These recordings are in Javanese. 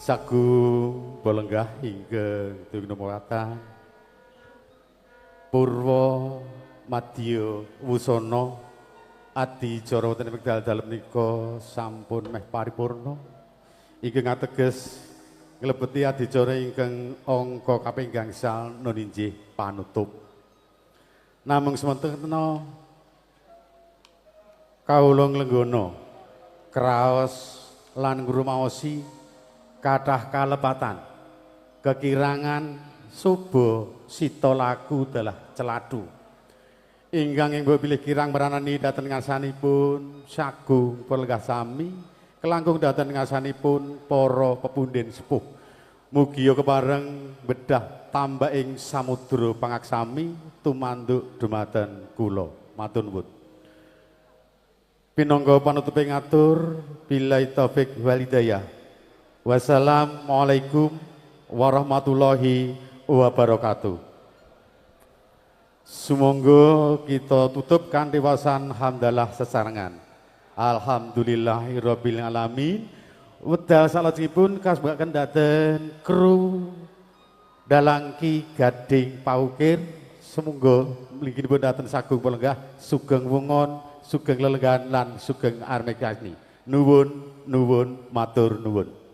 Sagu Balenggah ingkang tinumuratan Purwa Madya Wusana adicara wonten ing wekdal menika sampun meh paripurna ingkang ateges nglebeti adicara ingkang angka kaping gangsal nuninjih panutup. Namung sementara kawula nglenggana kraos lan ngrumaosi kathah kalepatan kekirangan suba sita lagu dalah celadu ingkang mbok bilih kirang meranani dhateng ngarsanipun Sagung Balenggah sami kelangkung dhateng ngarsanipun para pepundhen sepuh mugi kepareng bedah tambah ing samudra pangaksami tumanduk dumateng kula matur nuwun. Pinangka panutupe ngatur billahi taufik wal hidayah. Wassalamualaikum warahmatullahi wabarakatuh. Sumangga kita tutup kanthi wasan hamdalah sesarengan. Alhamdulillahirabbil alamin. Wedal salajengipun kasebakaken dhateng kru Dalangki Gading Paukir. Sumangga mlingkinipun dhateng Sagung Balenggah sugeng wungon, sugeng lelenggan lan sugeng armekani. Nuwun nuwun matur nuwun.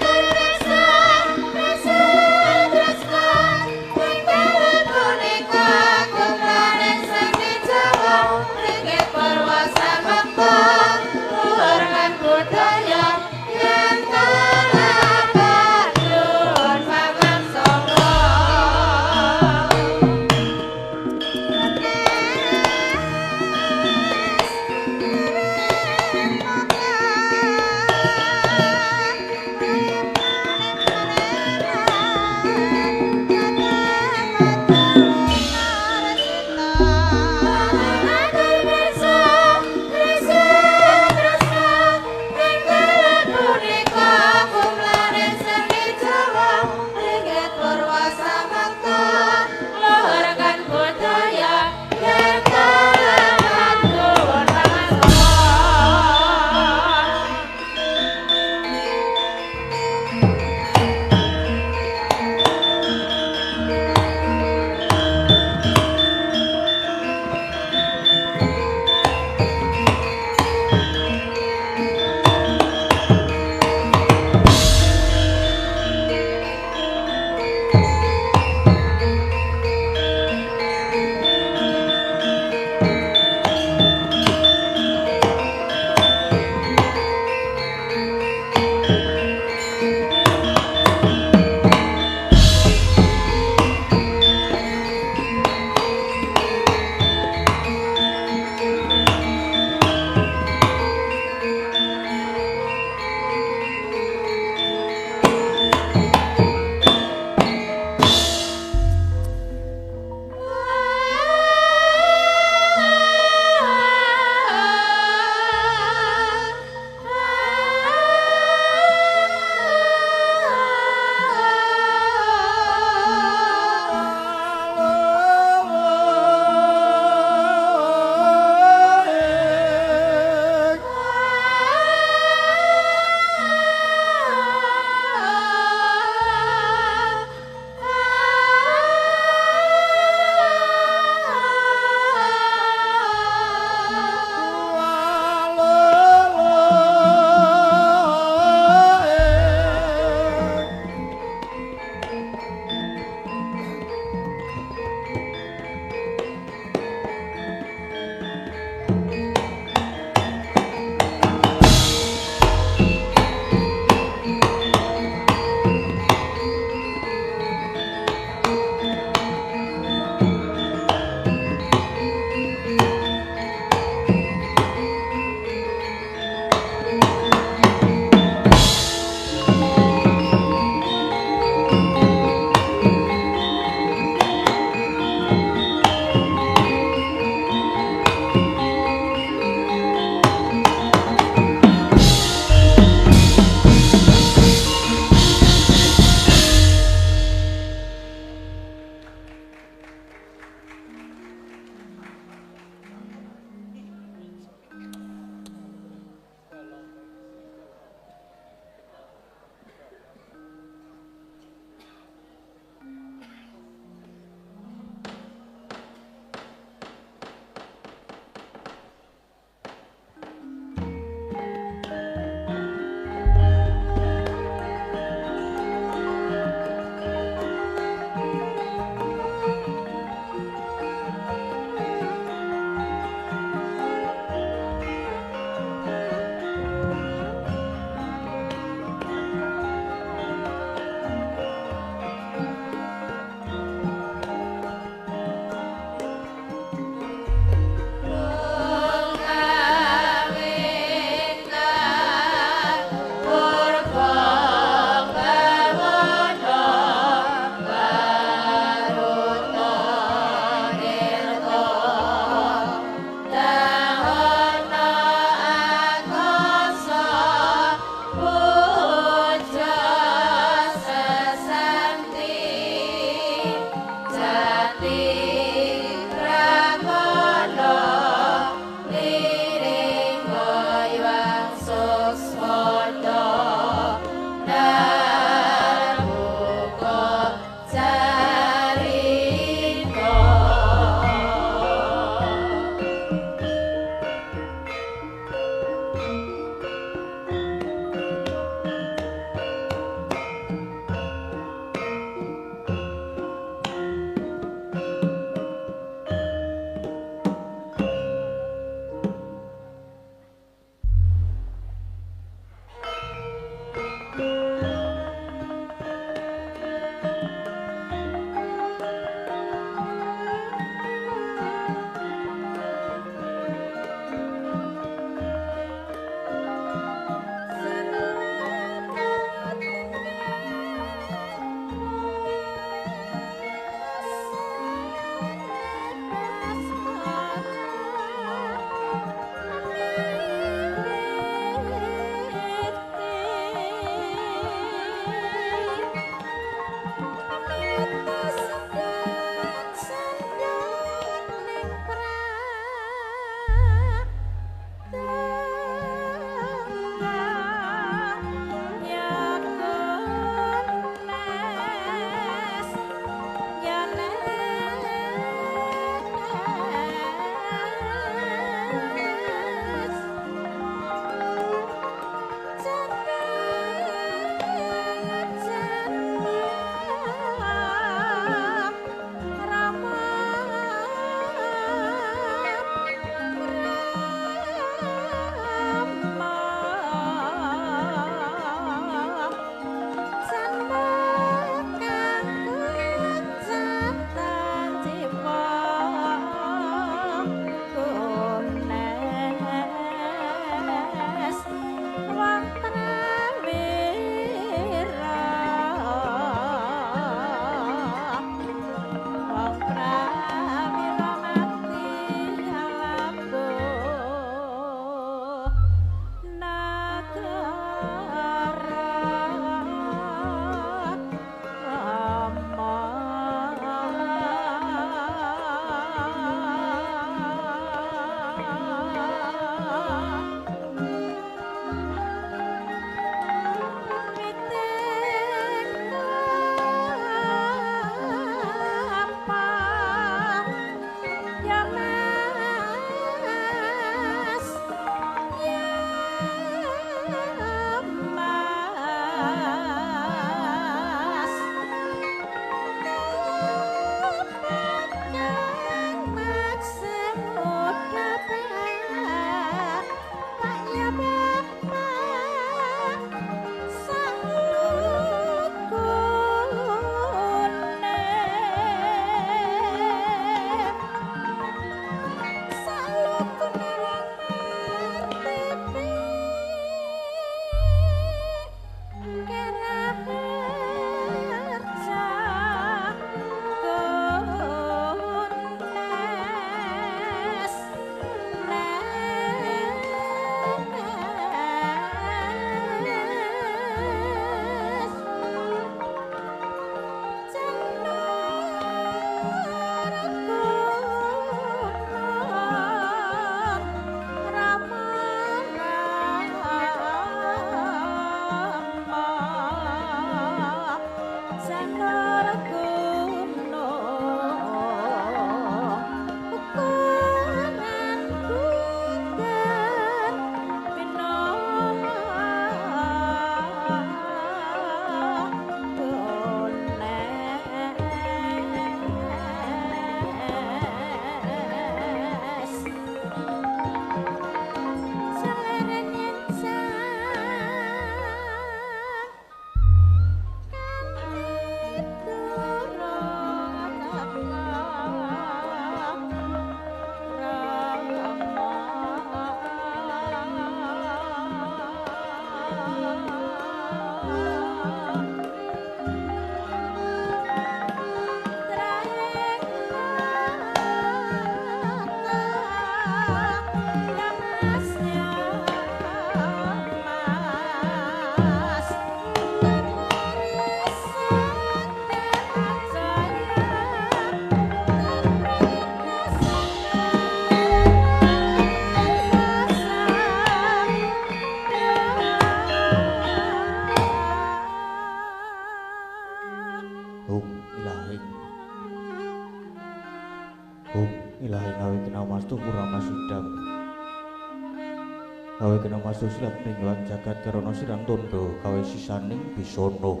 Gawe kena masuk silat ninggalan jagat karana sirang tondo gawe sisaning bisono.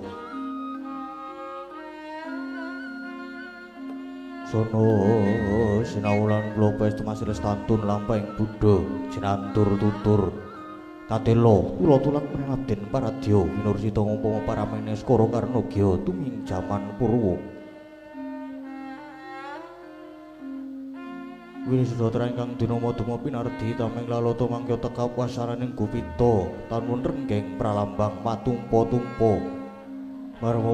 Sono sinawulan kula pesta masih lestantun lampahing Buddha jinantur tutur. Tatelo kula tulang pranabden paradya minursita ngumpama paramene skara Karnagya tuming jaman purwa. Wisudara ingkang dinama-dama pinardi tameng lalata mangka tekap wasaraning Gupita tanun renggeng pralambang matumpa-tumpa marma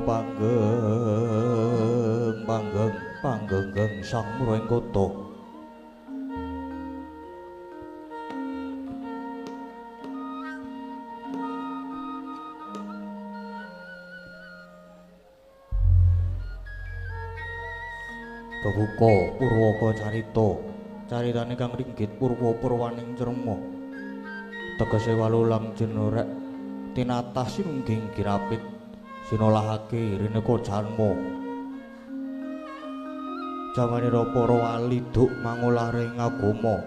panggeng sang murahing kota. Kebuka Purwaka carita caritane kang ringgit purwa purwaning cerma tegese walulang jenorek tinatah sinungging girapit sinolahake rineka janma jamanira para wali duk mangolah ring agama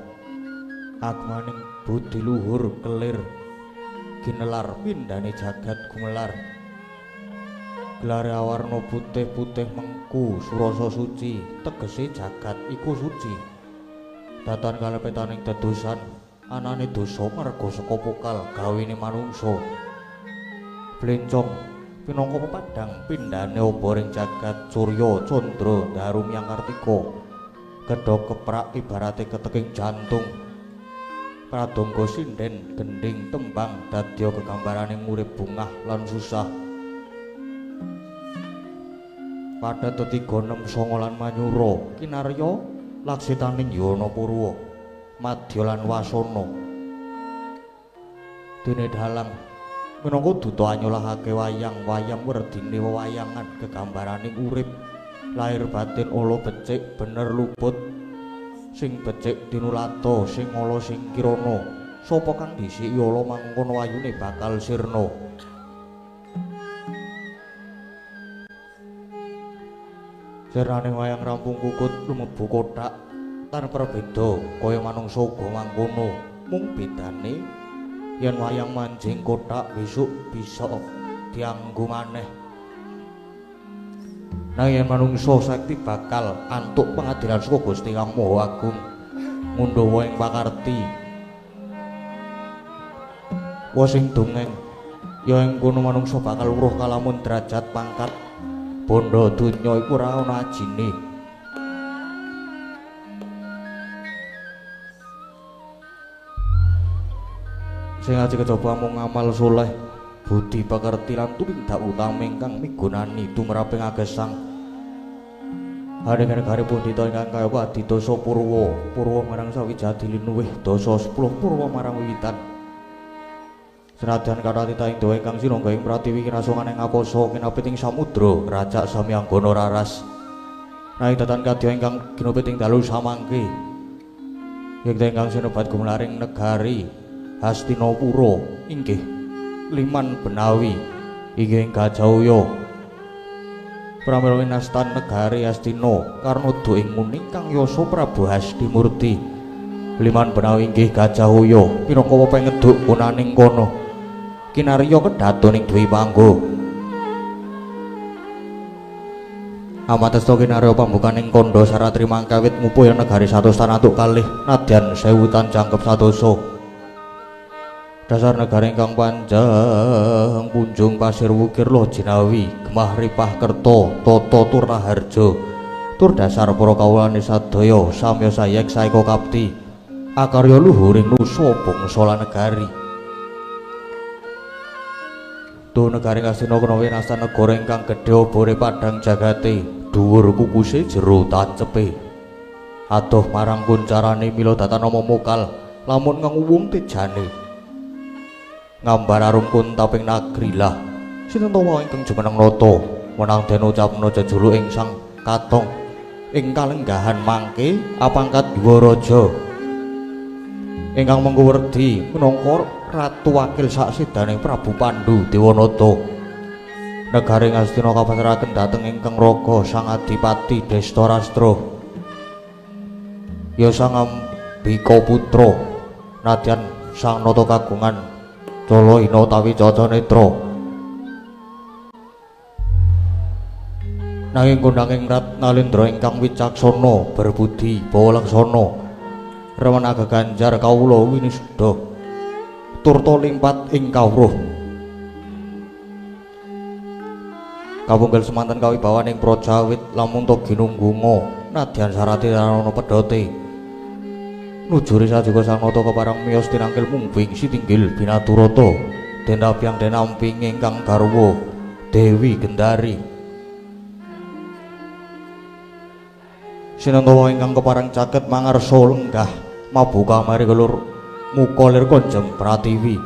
agmaning budi luhur kelir ginelar pindhane jagat gumelar gelare awarna putih-putih mengku surasa suci tegese jagat iku suci. Datan kalepetaning tetusan anane dosa marga saka pokal gawene manungsa. Blencong pinangka pepadang pindhane obaring jagat Surya Candra Darum Yang Kartika. Kedhok keprak ibarate keteking jantung. Pradangga sinden gending tembang dadya gegambaraning urip bungah lan susah. Pada tetiga 6 lan manyura kinarya laksitaning yana purwa madya lan wasana dene dalang minangka duta anyolahake wayang-wayang werdine wewayangan gegambaraning urip lahir batin ala becik bener luput sing becik tinulata sing ala sing kirana sapa kang dhisiki ala mangkono wayune bakal sirna. Seraning wayang rampung kukut lumebu kothak tan perbeda kaya manungsa uga mangkono mung bedane yen wayang manjing kothak besok bisa dianggo maneh nanging yen manungsa sakti bakal antuk pengadilan saka Gusti Kang Maha Agung ngundawa ing pakarti wa sing dongeng ya ing kono manungsa bakal weruh kalamun derajat pangkat bondo donya iku ora ana ajine. Sing aji kejaba mung amal soleh, budi pekerti lan tumindak utami ingkang migunani tumraping agesang. Haring-haring pun dita ingkang kaya wadidasa Purwa, Purwa marang sawijadi linuwih dasa 10 Purwa marang wiwitan. Senadyan kathah ing dawa ingkang sinangga ing pratiwi kirasonganing apasa kinapit ing samudra rajak samyanggana raras. Nanging datan kadya ingkang kinapit ing dalu samangke. Yekta ingkang sinebat gumelaring negari Hastinapura inggih Liman Benawi inggih ing Gajahaya. Pramila winastan negari Hastina Karnada ing muning kang yasa Prabu Hastimurti. Liman Benawi inggih Gajahaya minangka pengeduk kunaning kono. Kinarya kedhaton ing Dwi Panggo. Amatesta kinarya pambukaning kandha saratri mangkawit mupuh ing negari satustan antuk kalih nadyan 1000 tan jangkep sadosa. Dasar negari ingkang panjang punjung pasir wukir loh jinawi gemah ripah kerto toto tur raharja tur dasar para kawulane sadaya samya sayek saeka kapti akarya luhuring nusa bangsa lan negari. Duh negari Ngastina kena winastan negara ingkang gedhe obore padhang jagate dhuwur kukuse jero tacepe adoh marang kuncarane mila datanama mokal lamun nganguwung tejane ngambar arungkun taping nagri lah sinten wae ingkang jumeneng nata menang den ucapna jejuluk ing sang katong ing kalenggahan mangke apangkat Diwaraja ingkang mengko werdi minangka ratu wakil saksidaning Prabu Pandhu Dewanata. Negari Ngastina kapasrahaken dhateng ingkang raga Sang Adipati Destarastra. Ya Sang Ambika putra nadyan Sang Nata kagungan cala hina utawi caca netra. Nanging kondhanging Ratnalendra ingkang wicaksana berbudi bawalaksana remen gaganjar kawula winisuda turta limpat ing kawruh. Kabunggal semanten kawibawaning praja awit lamun to ginunggunga nadyan sarate ana pedhote. Nujuri sajuga Sang Nata keparang miyos tinangkil mumbing sitinggil binaturata dendabyang denamping ingkang garwa Dewi Gendari. Sinantawa ingkang keparang caket mangarsa lenggah mabuka mari kelur muka lir konjem Pratiwi.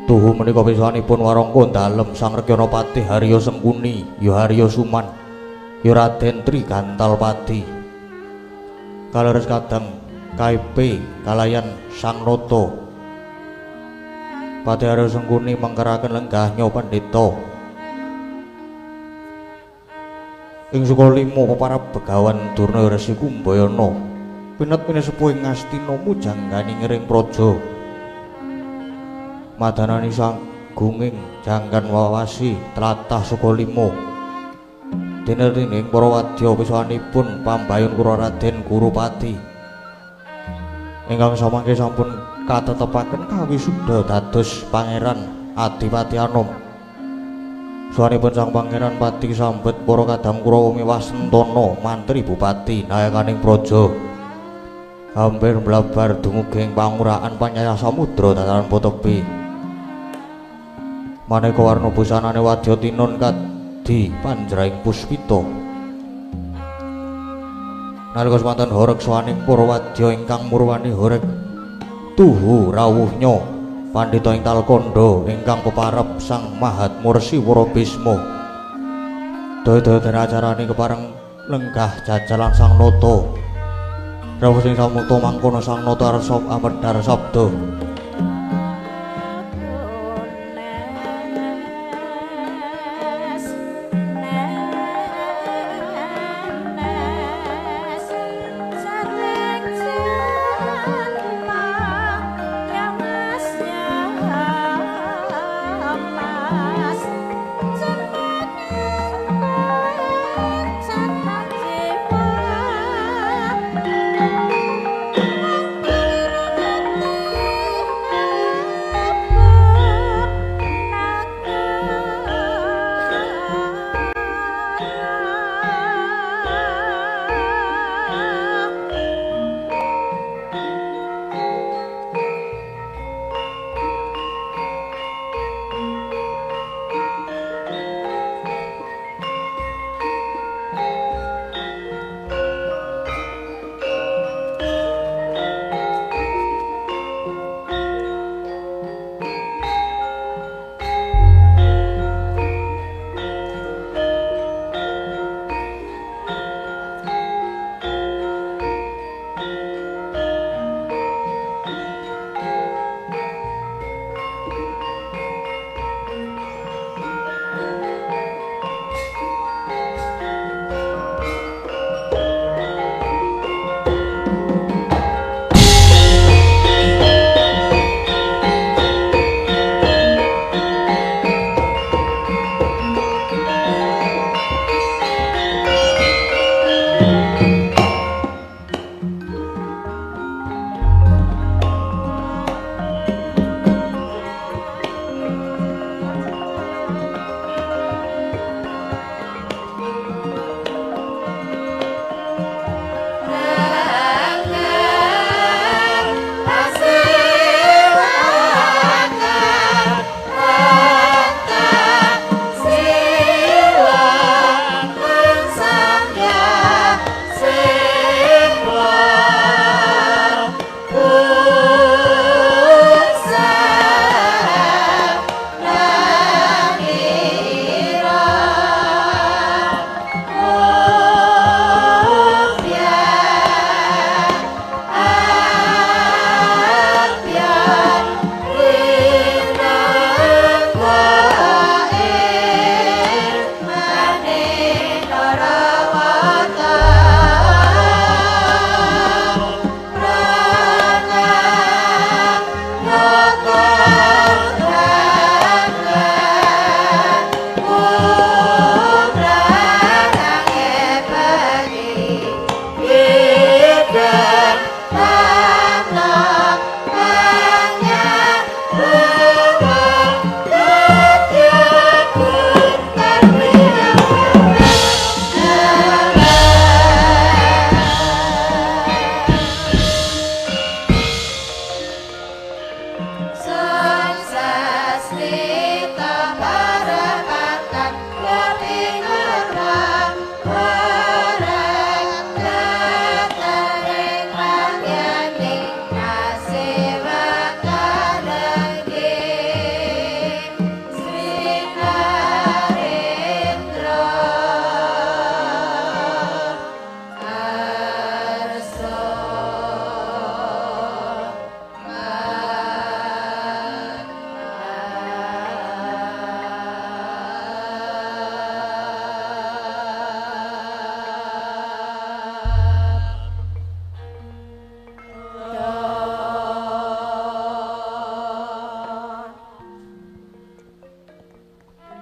Tuhu menika pisanipun warangka dalem Sang Rekyanapati Harya Sengkuni ya Harya Suman ya Raden Trigantalpati. Kaleres kadang KIP kalayan Sang Nata Pati Harya Sengkuni mengkeraken lenggahnya Pandhita ing sukalima peparab begawan Durna Resi Kumbayana pinat pinesepuh ing Ngastina mujangganing ring praja madanani sanggunging janggan wawasi tlatah sukalima dening para wadya pisanipun pambayun kula Raden Kurupati ingkang samangke sampun katetepaken kawisuda dados Pangeran Adipati Anom. Suwanipun Sang Pangeran Pati sambet para kadang Kurawa Wasentana mantri bupati nayakaning praja hampir mlabar dumugi ing pangurahan Panyaya Samudra dataran Potepi. Maneka warna busanane wadya tinun kadi panjraing puspita. Nalika semanten horeg sawaning para wadya ingkang murwani horeg tuhu rawuhnya Pandhita ing Talkanda ingkang peparep Sang Mahatmursiwara Bisma. Daya-daya acarane kepareng lenggah jajalan Sang Nata. Rawuh sing samuta mangkono Sang Nata arep amedhar sabda.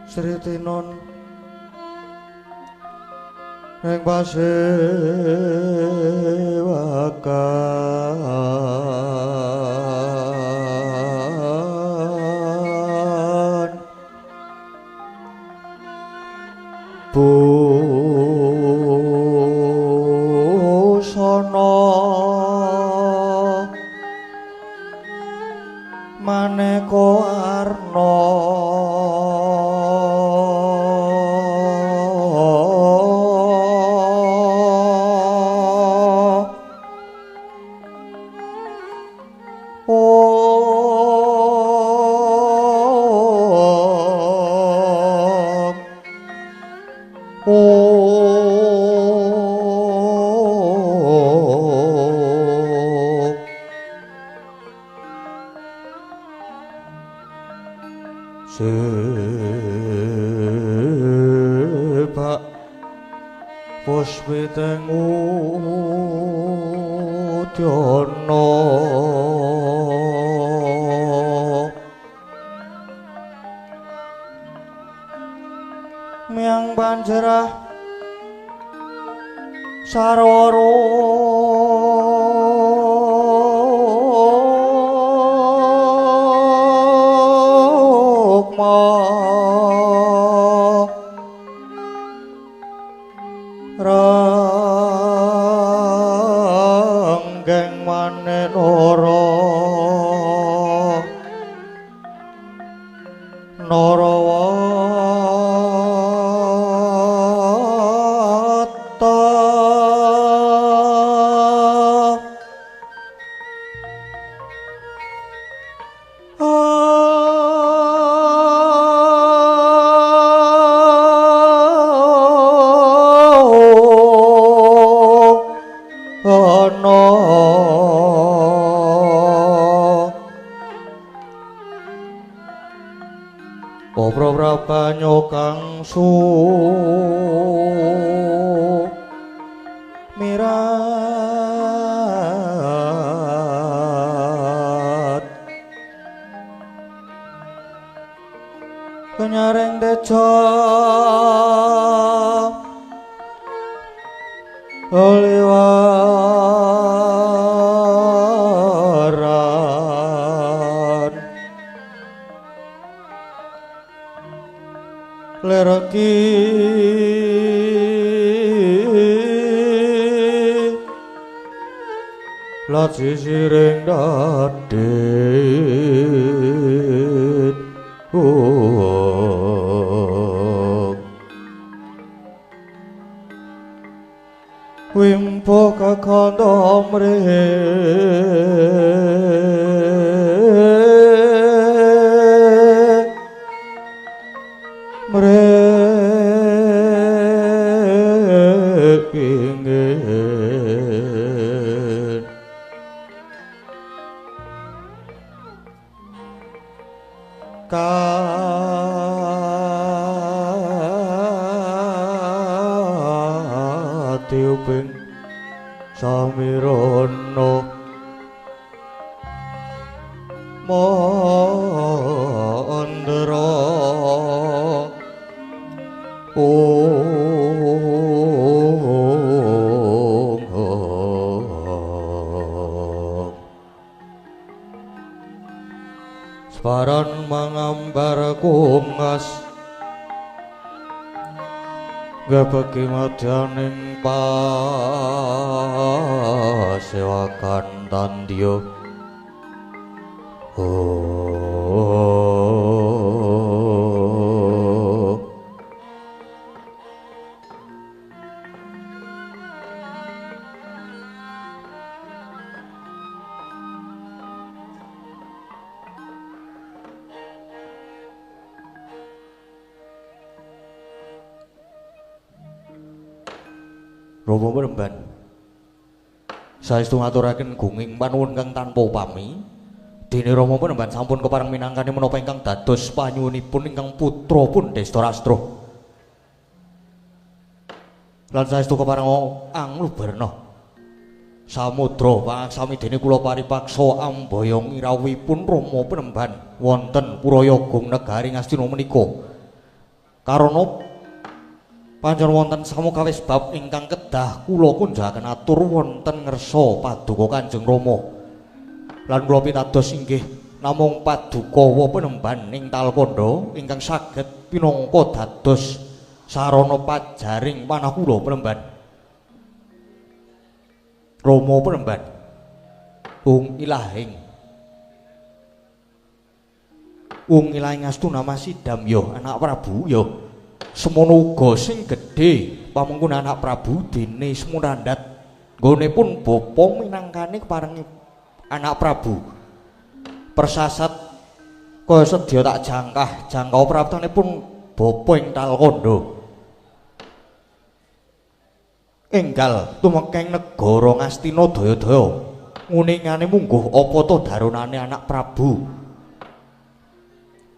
Sri Tinon ing pasewakan busana maneka arna sebak puspiteng udyana miang banjerah sarwara ranggeng manenara narawata Oprah-oprah kang mirat kenyaring teja oliwaran leraki lat sisiring dadit wimpo kakanda mrekingin katiuping samirana mandra Separan mangambar kungas gabagi madyaning pasewakan tandya Rama Penemban saestu ngaturaken gunging panuwun kang tanpa upami dene Rama Penemban sampun kepareng minangkani menapa ingkang dados panyuwunipun ingkang putra pun Destarastra lan saestu kepareng anglubarna samudra pangaksami dene kula paripaksa ambaya ngirawipun Rama Penemban wonten Purayagung negari Ngastina menika Karana pancen wonten samukawis bab ingkang kedah kula kunjahaken atur wonten ngersa paduka Kanjeng Rama. Lan kula pitados inggih namung paduka penemban ing Talkanda ingkang saged pinangka dados sarana pajaring manah kula penemban. Rama penemban. Wong ilahing astuna Masidam ya anak Prabu ya. Semono uga sing gedhe pamengkun anak Prabu dene Smurandat. Nggone pun bapa minangkane keparengi anak Prabu. Persasat kaya sedya tak jangkau praptanipun bapa ing Talkanda. Enggal tumekeng negara Ngastina daya-daya. Nguningane mungguh apa to darunane anak Prabu.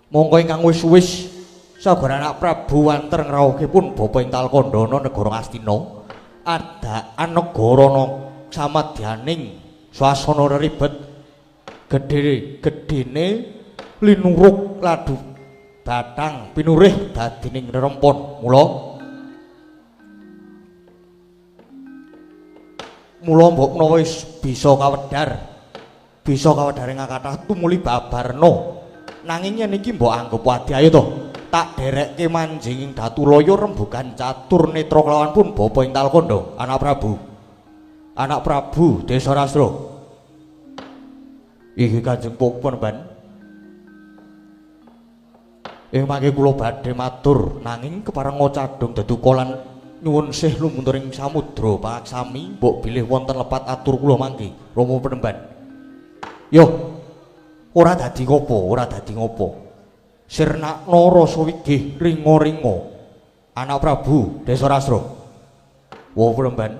Mongko ingkang wis-wis sabar anak Prabu wanter ngrawuhipun bapa ing Talkanda negara Ngastina adaan negara samadyaning swasana ribet gedene linuruk ladu batang pinurih dadining rerempon. Mula mbok menawa wis bisa kawedhar ing kathah tumuli babarna. Nanging yen iki mbok anggap wadi ayo to tak derekke manjing ing Datulaya rembugan catur netra kelawan pun bapa ing Talkanda anak Prabu Desa Rastra. Iki Kanjeng Penemban ing mangke kula badhe matur nanging kepareng cadung deduka lan nyuwun sih lumunturing samudra pangaksami mbok bilih wonten lepat atur kula mangke Rama Penemban. Yo ora dadi ngopo sirnakna rasa wigih ringa-ringa anak Prabu Desa Rastra. Wo Penemban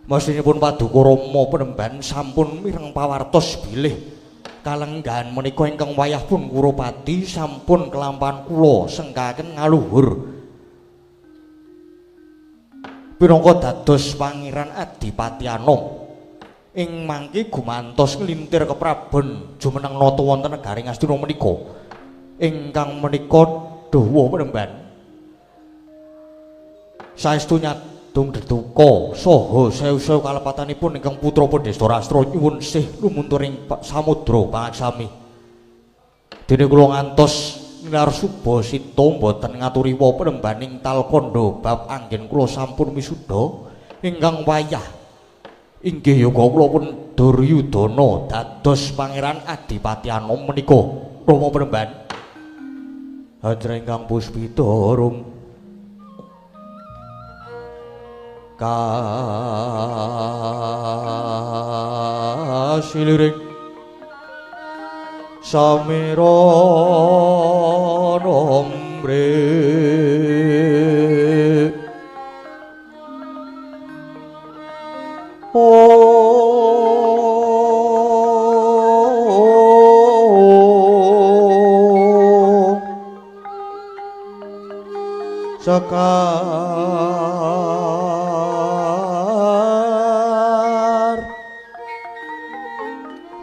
mesinipun paduka Rama Penemban sampun mireng pawartos bilih kalenggahan menika ingkang wayah pun Kuropati sampun kelampahan kula sengkaken ngaluhur pinangka dados Pangeran Adipati Anom. Ing mangke gumantos nglintir keprabon jumeneng nata wonten negaring Astina menika. Ingkang menika dawa Penemban saestu nyadung deduka saha sewu-sewu kalepatanipun ingkang putra Desa Rastra nyuwun sih lumunturing samudra pangaksami. Dene kula ngantos nilar suba sita mboten ngaturi wa Penemban ing Talkanda bab anggen kula sampun wisuda ingkang wayah inggih yoga kula pun Duryudana dados Pangeran Adipati Anom menika Rama Penemban. Hajra ingkang puspita rum kasiliring samira nombre sekar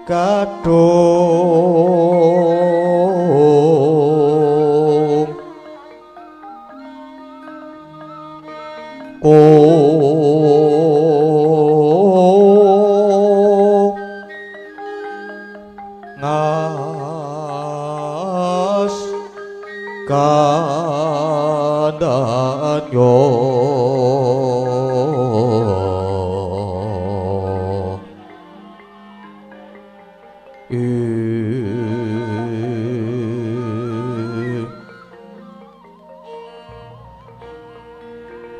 kadung ngas kandhane yo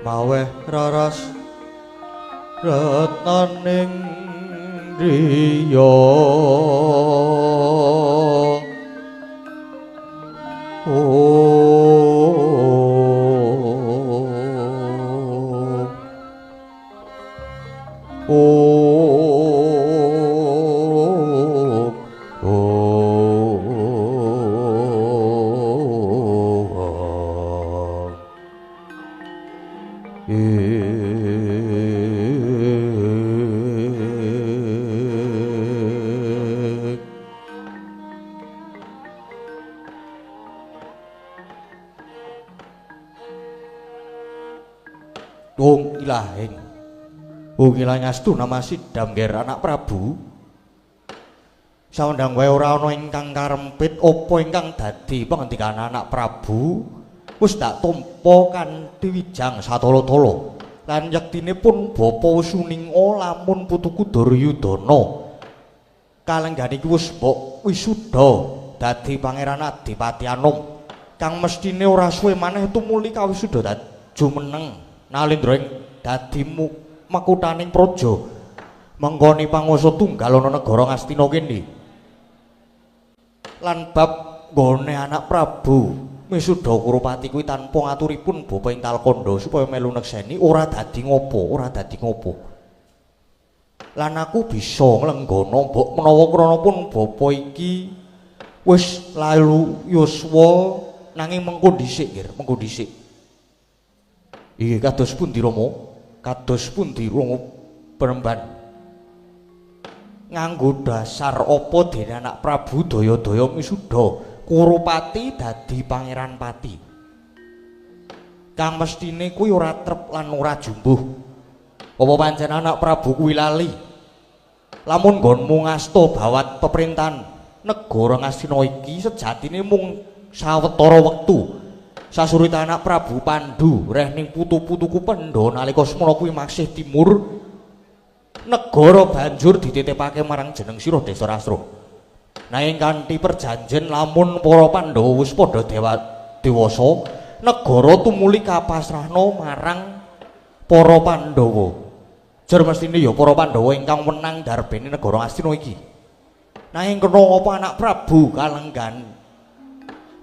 maweh raras retnaning riya Wong ilahing. Wong ilang astu nama Sidam nger anak Prabu. Sawendang wae ora ana ingkang karempit apa ingkang dadi pangandikan anak Prabu wis tak tampa kanthi wijang satolo-tolo. Lan yektinipun Bapa Suninga lamun putuku Duryudana kalenggan iki wis mbok wisuda dadi pangeran Adipati Anom kang mestine ora suwe maneh tumuli kawisuda dadi jumeneng Nalendra ing dadi makuthaning praja menggoni panguwasa tunggal ana negara Ngastina kene. Lan bab nggone anak Prabu misuda Kurupati kuwi tanpa ngaturipun Bapa ing Talkanda supaya melu nekseni ora dadi ngopo. Lan aku bisa nglenggana mbok menawa krana pun Bapa iki wis lalu yuswa nanging mengko dhisik Iki kados pundi Rama? Kados pundi Rama Peremban? Nganggo dasar apa dene anak Prabu daya-daya misuda Kurupati dadi pangeran pati. Kang mestine kuwi ora trep lan ora jumbuh. Apa pancen anak Prabu kuwi lali? Lamun nggonmu ngasta bawat peperintahan negara Ngastina iki sejatine mung sawetara wektu. Sasurita anak Prabu Pandhu reh ning putu-putuku Pendha nalika semana kuwi maksih timur negara banjur dititipake marang jeneng sira Desarastra. Nanging kanthi perjanjian lamun para Pandhawa wis padha dewasa, negara tumuli kapasrahna marang para Pandhawa. Jar mestine ya para Pandhawa ingkang menang darbene negara Ngastina iki. Nanging kena apa anak Prabu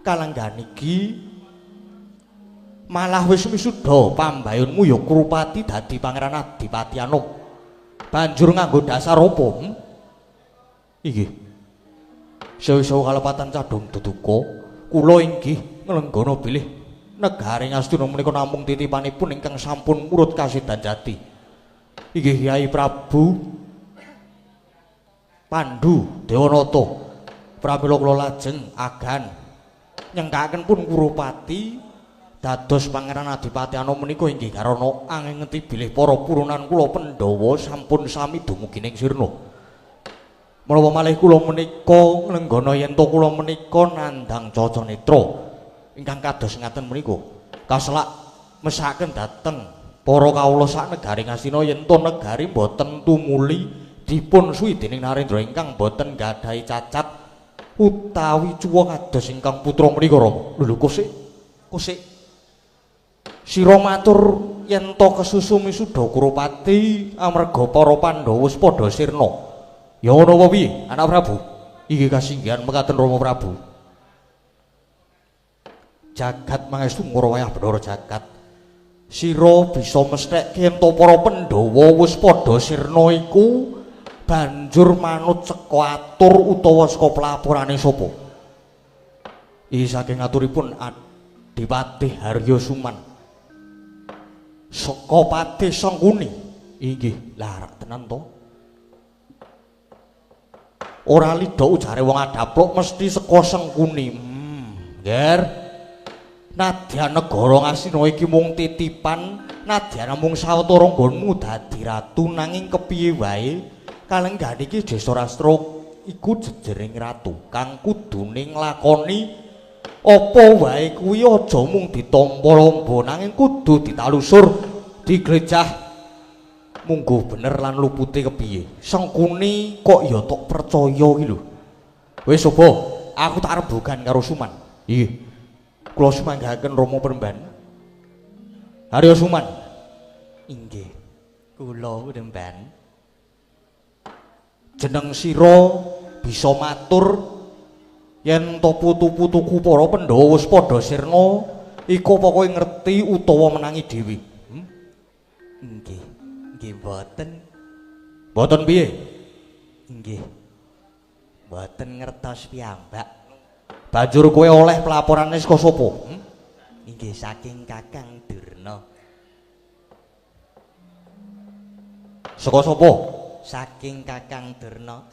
kalenggan iki malah wis misuda pambayunmu ya Kurupati dadi pangeran Adipati Anom. Banjur nganggo dasar apa? Iki. Sewu-sewu kalepatan cadung duduka, kula inggih nglenggana bilih negari Ngastina menika namung titipanipun ingkang sampun urut kasedan jati. Inggih Hyai Prabu Pandhu Dewanata. Pramila kula lajeng agan nyengkaken pun Kurupati dados pangeran Adipati Anom menika inggih karana angengeti bilih para purunan kula Pandhawa sampun sami dumugi ning sirna. Menawa malih kula menika nglenggana yen to kula menika nandhang Caca Netra ingkang kados ngaten menika kaselak mesaken dhateng para kawula sak negari Ngastina yen to negari boten tumuli dipun suwi dening Narendra ingkang boten gadhahi cacat utawi cuwa kados ingkang putra menika Rama. Lho kosik sira matur yen to kesusu misuda Kurupati amarga para Pandhawa wis padha sirna. Ya ngono apa piye, anak Prabu? Iki kasinggihan mekaten Rama Prabu. Jagat mangestu ngora wayah Bathara Jagat. Sira bisa mesthèkke yen to para Pandhawa wis padha sirna iku banjur manut saka atur utawa saka pelaporane sapa? Iki saking aturipun Adipati Haryasuman. Saka Pati Sangkuni. Inggih, larak tenan to. Ora lida ujare wong adapluk mesti saka Sangkuni. Nger. Nadyan negara Ngastina iki mung titipan, nadyan mung sawetara nggonmu dadi ratu nanging kepiye wae kalenggan iki Desarastra iku jejering ratu kang kudune nglakoni apa wae kuwi aja mung ditampa-tampa nanging kudu ditalusur diglejah mungguh bener lan lupute kepiye. Sangkuni kok ya tok percaya iki lho. Wis apa aku tak rembugan karo Suman. Nggih. Kula sumanggahaken Rama Peremban. Haryasuman. Inggih. Kula Peremban. Jeneng sira bisa matur yen to putu-putuku para Pandhawa wis padha sirna iku pokoke ngerti utawa menangi dhewe. Nggih. Nggih mboten. Mboten piye? Nggih. Mboten ngertos piyambak. Banjur kowe oleh pelaporane saka sapa? Inggih saking Kakang Durna. Saka sapa? Saking Kakang Durna.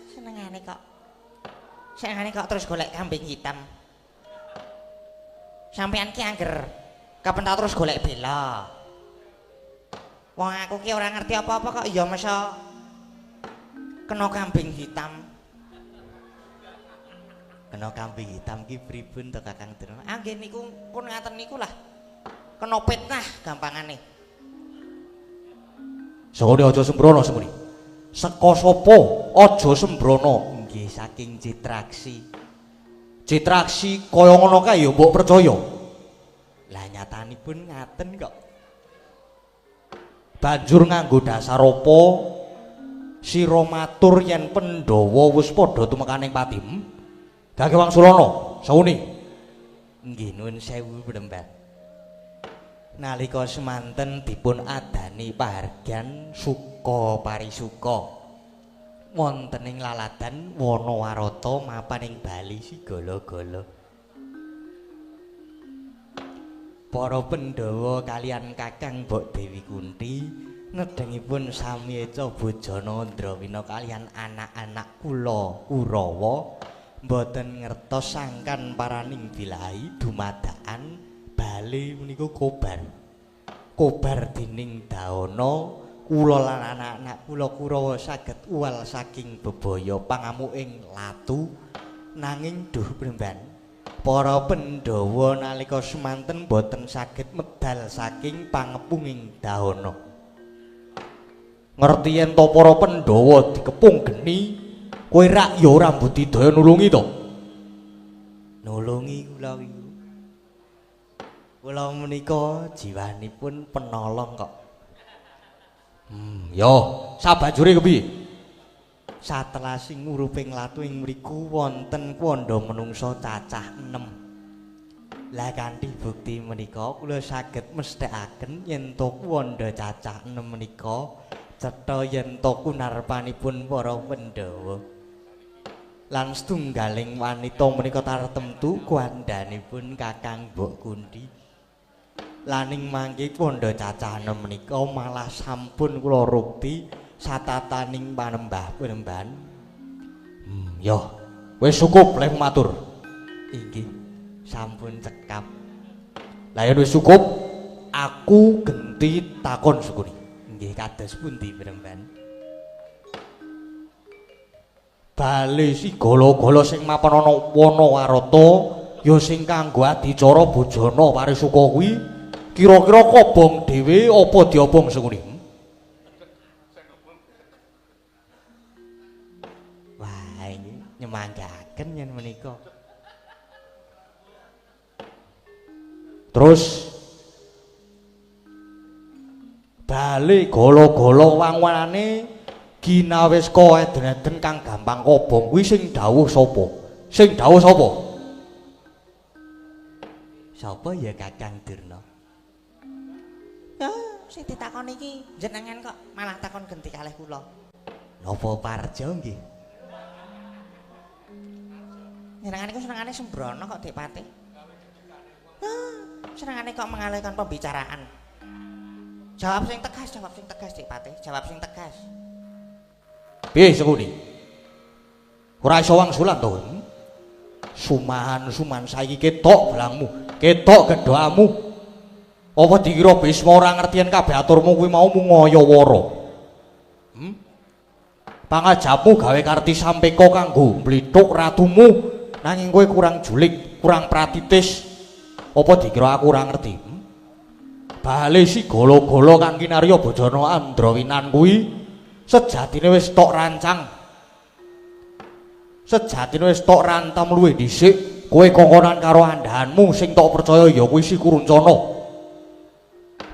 Senengane kok. Senengane kok terus golek kambing hitam. Sampeyan ki angger kapentak terus golek bela. Wong aku ki ora ngerti apa-apa kok ya masa kena kambing hitam. Kena kambing hitam ki pripun to Kakang Durna? Ah nggih niku pun ngaten niku lah. Kena fitnah gampangane. Sengune aja sembrono sengune. Seka sapa aja sembrono? Nggih saking Citraksi. Citraksi kaya ngono kae ya mbok percaya. Lah nyatanipun ngaten kok. Banjur nganggo dasar apa sira matur yen Pandhawa wis padha tumekaning Patim? Gage Wangsulana, sauni. Nggih nuwun sewu Pembat. Nalika semanten dipun adani pahargyan suka parisuka. Wonten ing laladan Wanawarata mapan ing Bali Sigala-gala. Para Pandhawa kaliyan Kakang Mbok Dewi Kunti ngedengipun sami eca bojana Ndrawina kaliyan anak-anak kula Kurawa mboten ngertos sangkan paraning bilahi dumadakan bali menika kobar. Kobar dening Dawana kula lan anak-anak kula Kurawa saged uwal saking bebaya pangamuking latu nanging duh Pemban. Para Pandhawa nalika semanten boten saged medal saking pangepunging Dawana. Ngerti yen to para Pandhawa dikepung geni, kowe rak ya ora mbudidaya nulungi to? Nulungi kula iku. Kula menika jiwanipun penolong kok. Ya, sabanjure kepiye? Satelasing uruping latu ing mriku wonten kwanda menungsa cacah 6. Lah kanthi bukti menika kula saged mesthekaken yen to kwanda cacah 6 menika cetha yen to kunarpanipun para Pandhawa. Lan setunggaling wanita menika tartemtu kuandhanipun Kakang Mbok Kunti. Laning mangke kwanda cacah 6 menika malah sampun kula rukti satataning panembah Pemban. Ya, wis cukup lek matur. Inggih, sampun cekap. Lah yen wis cukup, aku genti takon sukuni. Nggih kados pundi Pemban? Bale sigala-gala sing mapan ana Wanawarata ya sing kanggo adicara bojana parisuka kuwi kira-kira kobong dhewe apa diobong sukuni? Nyemanggaken yen menika. Terus bali gala-gala wangunane ginawis eden-eden kang gampang kobong kuwi sing dawuh sapa? Sing dawuh sapa? Sapa ya Kakang Durna? Ya, sing ditakon iki jenengan kok malah takon genti kalih kula. Napa Parjo nggih? Senengane kok senengane sembrono kok Dik Patih. Senengane kok mengalihkan pembicaraan. Jawab sing tegas Dik Patih, jawab sing tegas. Piye sekuni? Ora iso wangsulan to. Suman saiki ketok belangmu, ketok gedhoamu. Apa dikira Bisma ora ngertien kabeh aturmu kuwi mau ngoyo wara? Pangajapmu gawe karti sampeka kanggo mblithuk ratumu. Nanging kowe kurang julik, kurang pratitis. Apa dikira aku ora ngerti? Bale sigala-gala kang kinarya bojana Andrawinan kuwi sejatine wis tok rancang. Sejatine wis tok rantam luwih dhisik. Kowe kongkonan karo andhahanmu sing tok percaya ya kuwi si Kuruncana.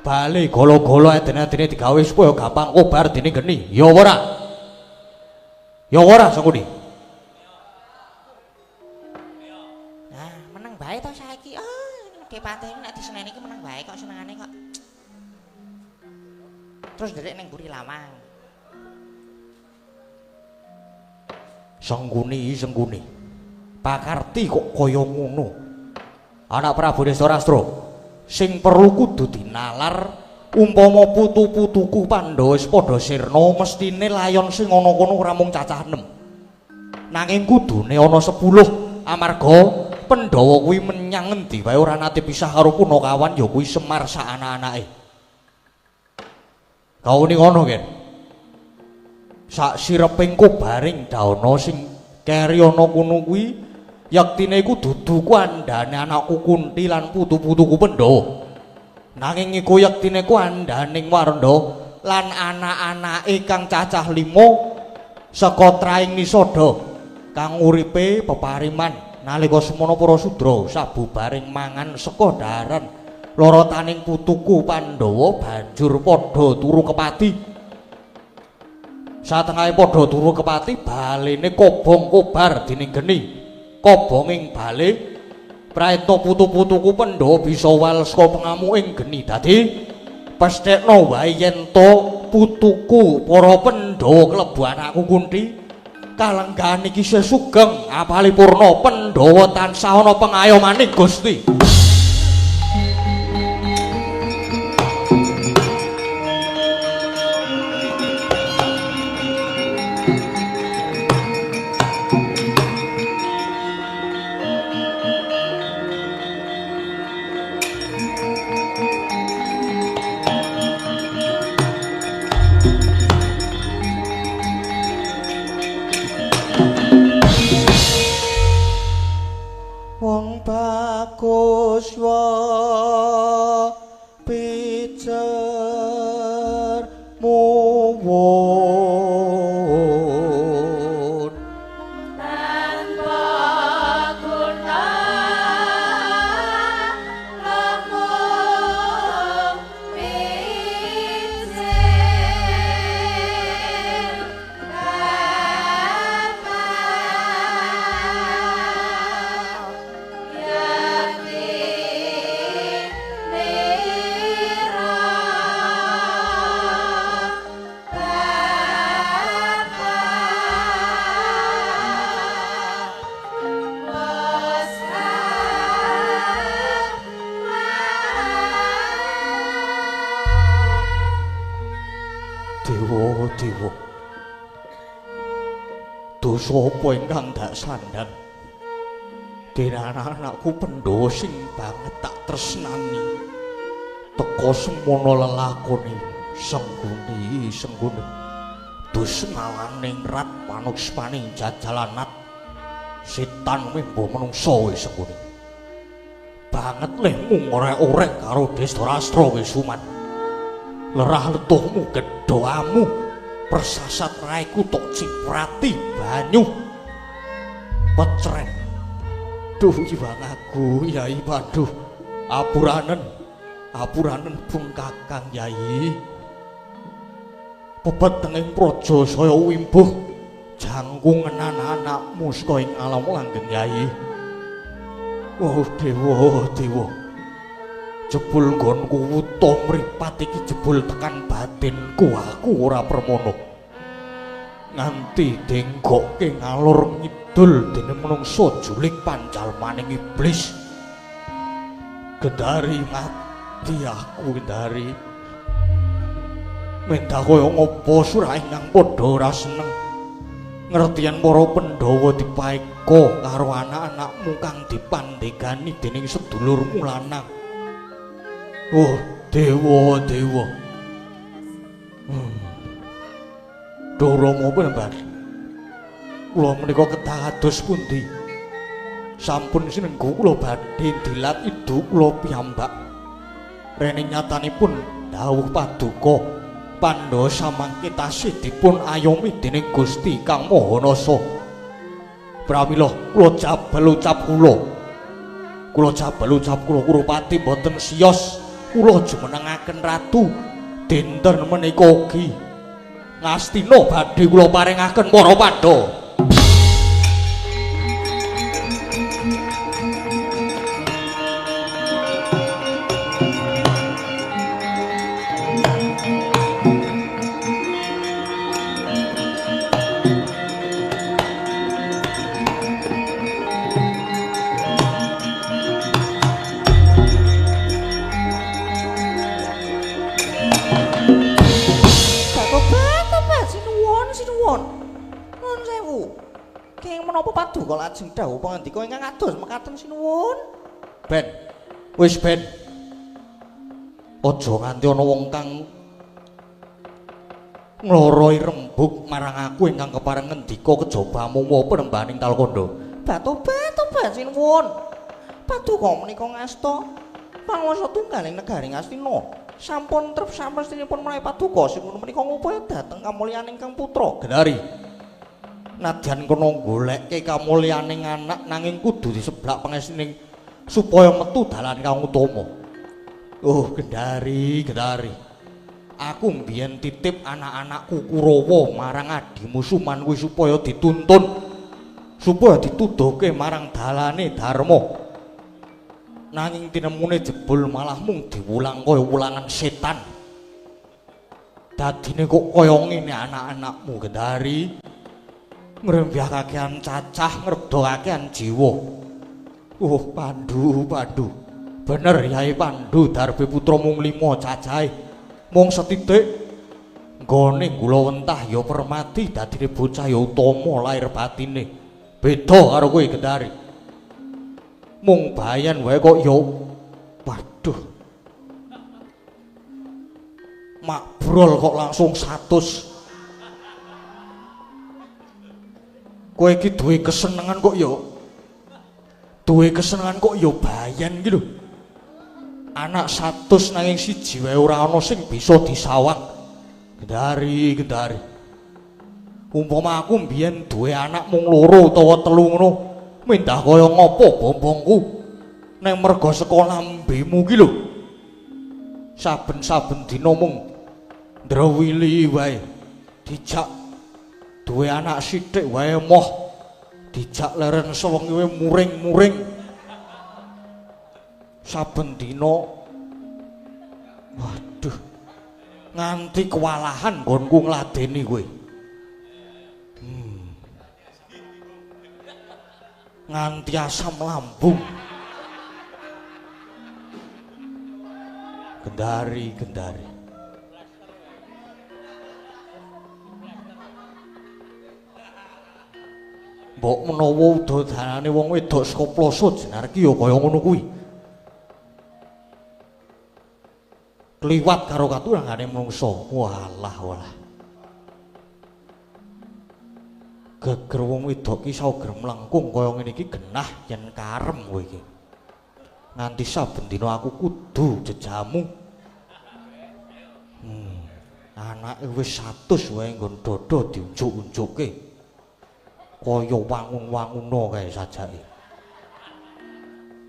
Bale gala-gala eden-edene digawe supaya gampang kobar dening geni. Ya ora? Ya ora sangkuni? Bae to saiki. Dik Patih nek diseneni iki meneng bae kok senengane kok. Terus ndelik ning mburi lawang. Sengguni. Pakarti kok kaya ngono. Anak Prabu Destarastra sing perlu kudu dinalar umpama putu-putuku Pandhawa wis padha sirna mestine layon sing ana kono ora mung cacah 6. Nanging kudune ana 10 amarga Pandhawa kuwi menyang ngendi wae ora nate pisah karo Punakawan ya kuwi Semar sak anak-anake. Kaune ngono Ken. Sak sireping kobaring daana sing keri ana kono kuwi yaktine iku dudu kandhane anakku Kunti lan putu-putuku Pandhawa. Nanging iku yaktine kandhaning Warna lan anak-anake kang cacah 5 saka traing Nisada kang uripe pepariman nalika semana para sudra sabubaring mangan saka daharan lara taning putuku Pandhawa banjur padha turu kepati. Satengahe padha turu kepati balene kobong kobar dening geni. Kobonging bale praetna putu-putuku Pandhawa bisa wal saka pengamuking geni. Dadi pesthekno wae yen to putuku para Pandhawa klebu anakku Kunti kalenggahan iki sesugeng apalipurna Pandhawa tansah ana pengayomaning Gusti. Wong bagus wa picer muwun tanpa guna lamun picer Dewa, dosa apa ingkang dak sandang dene anak-anakku Pandhawa sing banget tak tresnani teka semono lelakone sengguni dus ngalaning rat panukspaning jajalanat setan mimba menungsa wis sengguni banget lehmu ngorek-orek karo Destarastra wis sumat lerah letuhmu gedhoamu persasat raiku tok ciprati banyu pecren duh iwang aku Yai paduh apuranen Bung Kakang Yai pepetenging praja saya wimbuh jangkungan anak-anakmu saka ing alam langgeng Yai. Oh dewa jebul nggonku wuta mripat iki jebul tekan batinku aku ora permono nganti denggokke ngalor ngidul dene menungsa juling panjalmaning iblis gedari mati aku gedari mendah kaya ngapa surah ingkang padha ora seneng ngertian para Pandhawa dipaeka karo anak-anakmu kang dipandegani dening sedulurmu lanang. Oh dewa Doromo bener kula menika kedah kados pundi sampun sinengku kula badhe dilat idu kula piyambak rene nyatanipun dawuh paduka Pandhawa samangke tasih dipun ayomi dening Gusti Kang Mahanasa pramila kula jabal ucap kula Kurupati boten siyos kula jumenengaken ratu dinten menika ugi Ngastina badhe kula paringaken para Pandhawa. Paduka lajeng dawuh pangandika ingkang kados mekaten sinuwun. Ben. Wis ben. Aja nganti ana wong kang ngloroi rembug marang aku ingkang kepareng ngendika kejaba mungwa penembaning Talkondo. Batu-batu sinuwun. Paduka menika ngasta panguwasa tunggaling negari Ngastina. Sampun trep samestinipun menawi paduka sinuwun menika ngupaya dhateng kamulyaning Kang Putra. Gendari. Nadyan kono goleke kamulyaning anak nanging kudu diseblak pangestining supaya metu dalan kang utama. Oh, Gendari. Aku mbiyen titip anak-anakku Kurawa marang adimu Suman kuwi supaya dituntun, supaya dituduhke marang dalane dharma. Nanging tinemune jebul malah mung diwulang kaya wulangan setan. Dadine kok kaya ngene anak-anakmu, Gendari. Ngrembakakean cacah, ngrebdokakean jiwa. Oh, Pandu. Bener Yai Pandu, Darbe putra mung 5 cacahe. Mung setitik nggone Gulawentah ya permati dadine bocah ya utama lair batine. Beda karo kowe, Gendari. Mung bayan wae kok ya waduh. Makbrol kok langsung 100. Kowe iki duwe kesenengan kok ya bayan iki lho. Anak 100 nanging siji wae ora ana sing bisa disawang. Gendari. Umpama aku mbiyen duwe anak mung 2 utawa 3 ngono, mendah kaya ngopo bombongku. Neng merga sekolah mbemu iki lho. Saben-saben dina mung ndrawili wae. Dijak duwe anak sithik wae moh. Dijak leren sewengi wae muring-muring. Saben dina waduh nganti kewalahan nggonku ngladeni kowe. Nganti asam lambung. Gendari. Mbok menawa udadanane wong wedok saka ploso jenar ki ya kaya ngono kuwi. Kliwat karo katurangane menungsa. Walah. Geger wong wedok ki sauger mlengkung kaya ngene iki genah yen karem kowe iki. Nganti saben dina aku kudu jejamu. Anake wis 100 wae nggon dodo diunjuk-unjukke. Kaya wangun-wanguna kae sajake.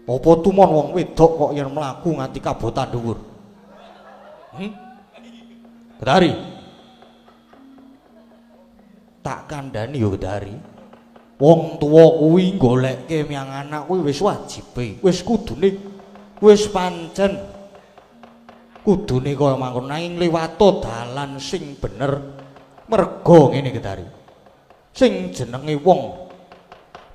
Apa tumon wong wedok kok yen mlaku nganti kabotan dhuwur? Gendari. Tak kandhani yo Gendari. Wong tuwa kuwi goleke miyang anak kuwi wis wajibe, wis kudune, wis pancen kudune kaya mangkon nanging liwato dalan sing bener merga ngene Gendari. Sing jenenge wong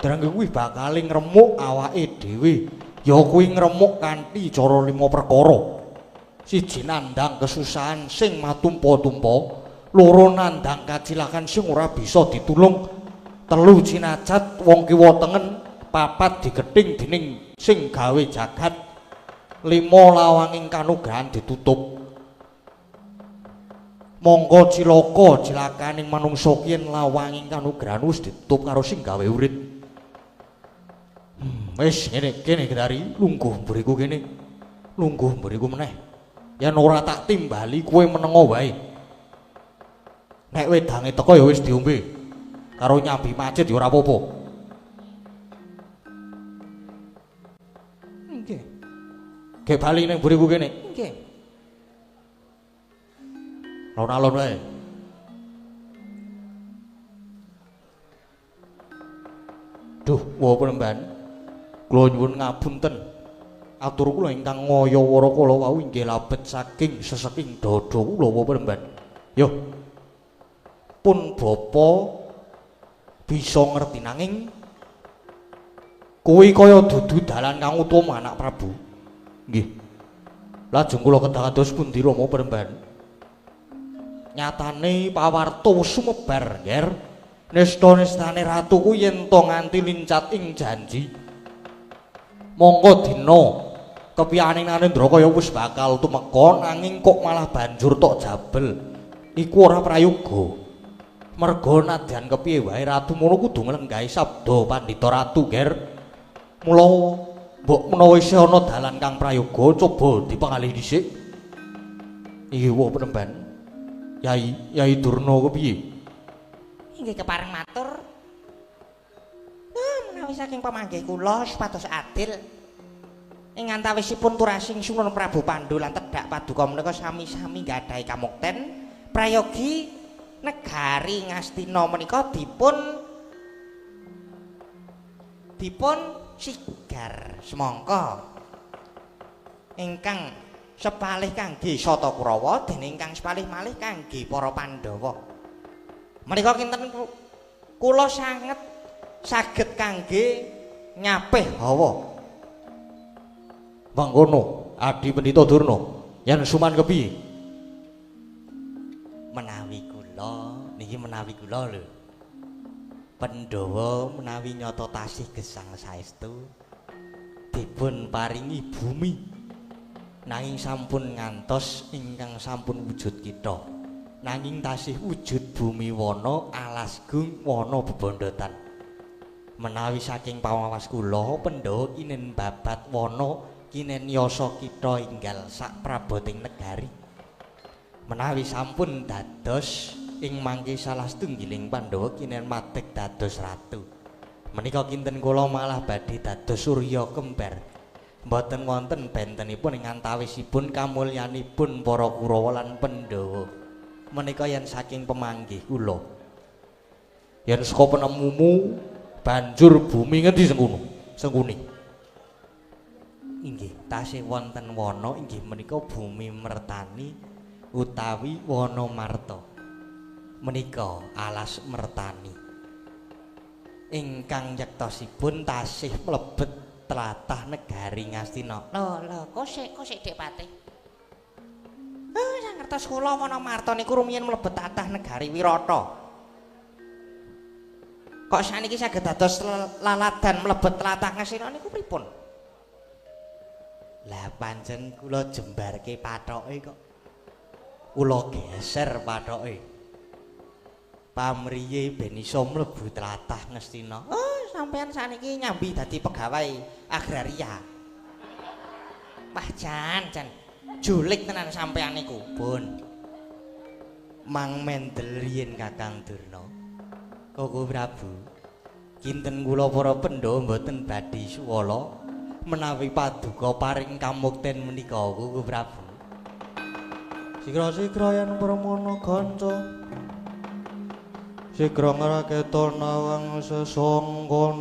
dereng kuwi bakal ngremuk awake dhewe ya kuwi ngremuk kanthi cara 5 perkara. Siji nandang kesusahan sing matumpa-tumpa, 2 nandang kacilakan sing ora bisa ditulung, 3 cinacat wong kiwa tengen, 4 digething dening sing gawe jagat, 5 lawanging kanugrahan ditutup. Mongko cilakaning manungsa yen lawanging kanugrahan wis ditutup karo sing gawe urip. Wis ngene Gendari, lungguh mburiku kene. Lungguh mburiku meneh. Yen ora tak timbali kowe menenga wae. Nek wedange teko ya wis diombe. Karo nyambi macet ya ora apa-apa. Nggih. Gek bali ning mburiku kene. Nggih. Alon-alon wae. Duh, wa penemban. Kula nyuwun ngapunten. Atur kula ingkang ngaya wara kala wau inggih labet saking seseking dada kula wa penemban. Yo. Pun bapa bisa ngerti nanging kuwi kaya dudu dalan kang utama anak Prabu. Nggih. Lajeng kula kedados pundi Rama penemban? Nyatane pawarta sumebar nger nesta-nestane ratuku yen to nganti lincat ing janji mongko dina kepiyaning Narendra kaya wis bakal tumeka nanging kok malah banjur tok jabel iku ora prayoga. Merga nadyan kepiye wae ratu mono kudu nglenggahi sabda Pandhita Ratu Ger. Mula mbok menawa isih ana dalan kang prayoga coba dipangalih dhisik. Iki wo penemban. Yai Durna kepiye? Inggih kepareng matur. Menawi saking pamanggih kula supados adil ing antawisipun turasing Sunan Prabu Pandhu lan Tedhak Paduka menika sami-sami nggadahi kamukten prayogi negari Ngastina menika dipun sigar semangka ingkang sepalih kangge Sata Kurawa dene ingkang sepalih malih kangge para Pandhawa. Menika kinten kula sanget saged kangge nyapih hawa. Mangkono, Adi Pendhita Durna, yen suman kepiye? Menawi kula lho. Pandhawa menawi nyata tasih gesang saestu dipun paringi bumi. Nanging sampun ngantos ingkang sampun wujud kita. Nanging tasih wujud bumi wana alasgung wana bebondotan. Menawi saking pawawas kula Pandhawa kinen babat wana kinen yasa kita inggal sak praboting negari. Menawi sampun dados ing mangke salah setunggiling Pandhawa kinen matek dados ratu. Menika kinten kula malah badhe dados Surya Kembar. Mboten wonten bentenipun ing antawisipun kamulyanipun para Kurawa lan Pandhawa. Menika yen saking pemanggih kula. Yen saka penemumu banjur bumi ngendi sengkono? Sengkuni. Inggih, tasih wonten wana inggih menika bumi mertani utawi wana marta. Menika alas mertani. Ingkang yektosipun tasih mlebet tlatah negari Ngastina. Lho, kok sik Dik Patih. Sang ngertos kula wana marta niku rumiyin mlebet tlatah negari Wirata. Kok saniki saged dados laladan mlebet tlatah Ngastina niku pripun? Lah pancen kula jembarke pathoke kok. Kula geser pathoke. Pamriye ben iso mlebu tlatah Ngastina. Oh, sampean saniki nyambi dadi pegawai agraria. Wah, jan julik tenan sampean niku, Bun. Mang mendel riyen Kakang Durna. Koko Prabu. Kinten kula para Pandhawa mboten badhe suwala menawi paduka paring kamukten menika, Koko Prabu. Sigra-sigra yen pramana ganca sigra ngraketa nawang sesangka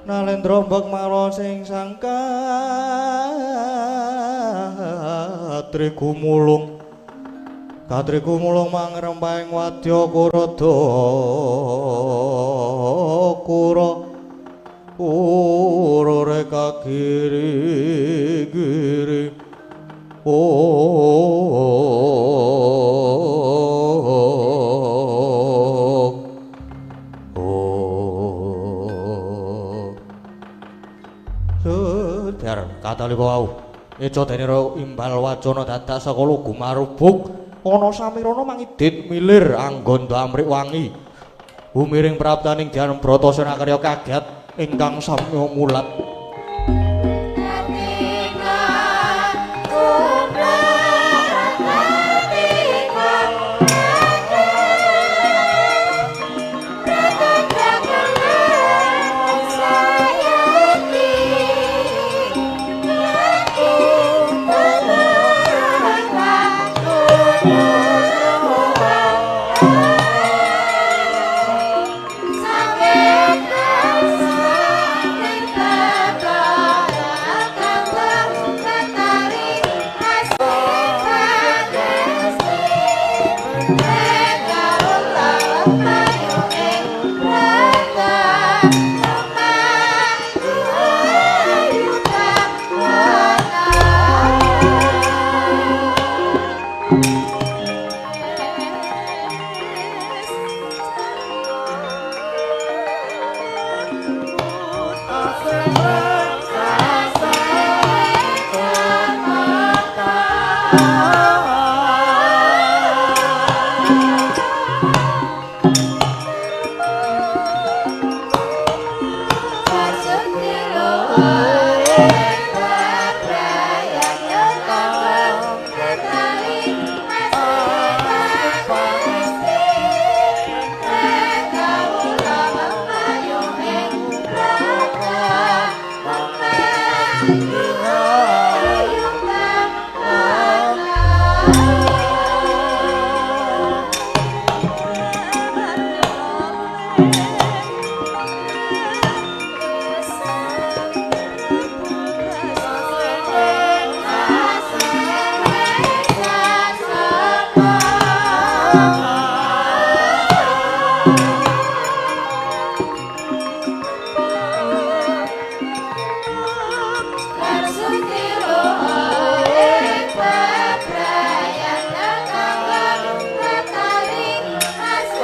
Nalendra mbek maro sing sangka Katriku mulung mangrempahing wadya kurada kura giri Biar katalika wau eca dene imbal wacana dadak saka lugu marubuk ana samirana mangidit milir anggonda amrik wangi humiring praptaning Dyang Bratasena karya kaget ingkang samya mulat Sampai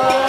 Oh